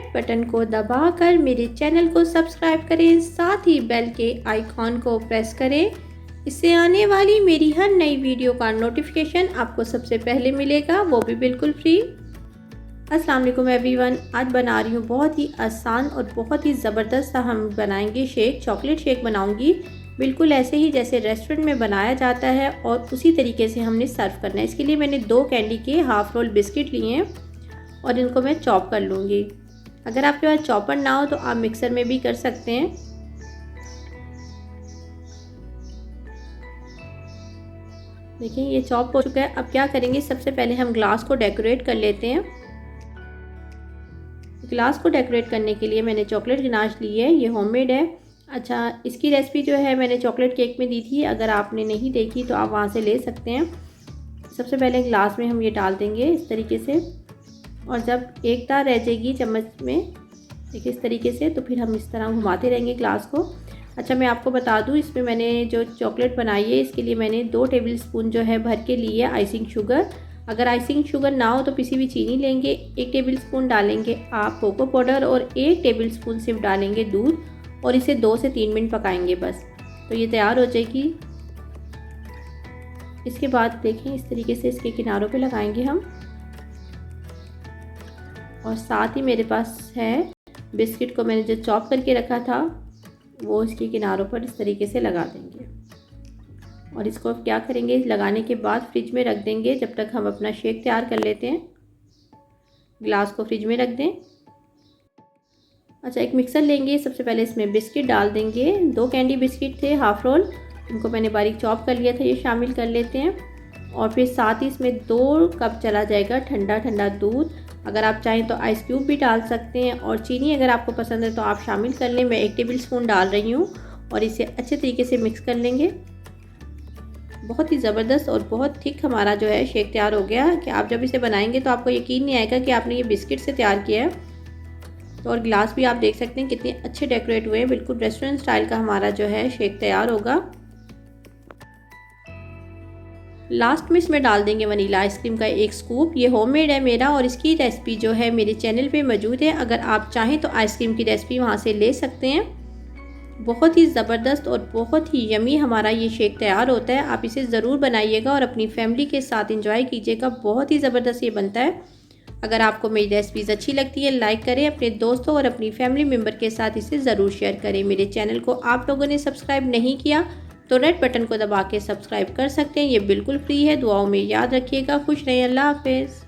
Red button को दबाकर मेरे चैनल को सब्सक्राइब करें, साथ ही बेल के आइकॉन को प्रेस करें। इससे आने वाली मेरी हर नई वीडियो का नोटिफिकेशन आपको सबसे पहले मिलेगा, वो भी बिल्कुल फ्री। अस्सलाम वालेकुम एवरीवन, आज बना रही हूँ बहुत ही आसान और बहुत ही ज़बरदस्त सा हम बनाएंगे शेक। चॉकलेट शेक बनाऊँगी बिल्कुल ऐसे ही जैसे रेस्टोरेंट में बनाया जाता है और उसी तरीके से हमने सर्व करना है। इसके लिए मैंने 2 कैंडी के हाफ़ रोल बिस्किट लिए हैं और इनको मैं चॉप कर लूँगी। अगर आपके पास चॉपर ना हो तो आप मिक्सर में भी कर सकते हैं। देखिए ये चॉप हो चुका है। अब क्या करेंगे, सबसे पहले हम ग्लास को डेकोरेट कर लेते हैं। ग्लास को डेकोरेट करने के लिए मैंने चॉकलेट गनाश ली है, ये होममेड है। अच्छा, इसकी रेसिपी जो है मैंने चॉकलेट केक में दी थी, अगर आपने नहीं देखी तो आप वहाँ से ले सकते हैं। सबसे पहले ग्लास में हम ये डाल देंगे इस तरीके से, और जब एक तार रह जाएगी चम्मच में, देखिए इस तरीके से, तो फिर हम इस तरह घुमाते रहेंगे ग्लास को। अच्छा, मैं आपको बता दूं, इसमें मैंने जो चॉकलेट बनाई है इसके लिए मैंने 2 टेबल स्पून जो है भर के लिए आइसिंग शुगर। अगर आइसिंग शुगर ना हो तो पिसी हुई चीनी लेंगे, 1 टेबल स्पून डालेंगे आप कोको पाउडर और 1 टेबल स्पून सिर्फ डालेंगे दूध, और इसे 2 से 3 मिनट पकाएंगे बस, तो ये तैयार हो जाएगी। इसके बाद देखें इस तरीके से इसके किनारों पे लगाएंगे हम, और साथ ही मेरे पास है बिस्किट को मैंने जो चॉप करके रखा था वो इसके किनारों पर इस तरीके से लगा देंगे। और इसको क्या करेंगे, लगाने के बाद फ्रिज में रख देंगे जब तक हम अपना शेक तैयार कर लेते हैं। ग्लास को फ्रिज में रख दें। अच्छा, एक मिक्सर लेंगे, सबसे पहले इसमें बिस्किट डाल देंगे। 2 कैंडी बिस्किट थे हाफ़ रोल, इनको मैंने बारीक चॉप कर लिया था, ये शामिल कर लेते हैं। और फिर साथ ही इसमें 2 कप चला जाएगा ठंडा ठंडा दूध। अगर आप चाहें तो आइस क्यूब भी डाल सकते हैं, और चीनी अगर आपको पसंद है तो आप शामिल कर लें। मैं 1 टेबल स्पून डाल रही हूँ और इसे अच्छे तरीके से मिक्स कर लेंगे। बहुत ही ज़बरदस्त और बहुत थिक हमारा जो है शेक तैयार हो गया कि आप जब इसे बनाएंगे तो आपको यकीन नहीं आएगा कि आपने ये बिस्किट से तैयार किया है। तो और ग्लास भी आप देख सकते हैं कितने अच्छे डेकोरेट हुए हैं, बिल्कुल रेस्टोरेंट स्टाइल का हमारा जो है शेक तैयार होगा। लास्ट में इसमें डाल देंगे वनीला आइसक्रीम का 1 स्कूप। ये होममेड है मेरा और इसकी रेसिपी जो है मेरे चैनल पे मौजूद है, अगर आप चाहें तो आइसक्रीम की रेसिपी वहाँ से ले सकते हैं। बहुत ही ज़बरदस्त और बहुत ही यमी हमारा ये शेक तैयार होता है। आप इसे ज़रूर बनाइएगा और अपनी फैमिली के साथ इंजॉय कीजिएगा, बहुत ही ज़बरदस्त ये बनता है। अगर आपको मेरी रेसिपीज़ अच्छी लगती है लाइक करें, अपने दोस्तों और अपनी फैमिली मेम्बर के साथ इसे ज़रूर शेयर करें। मेरे चैनल को आप लोगों ने सब्सक्राइब नहीं किया तो रेड बटन को दबा के सब्सक्राइब कर सकते हैं, ये बिल्कुल फ्री है। दुआओं में याद रखिएगा। खुश रहें, अल्लाह हाफिज़।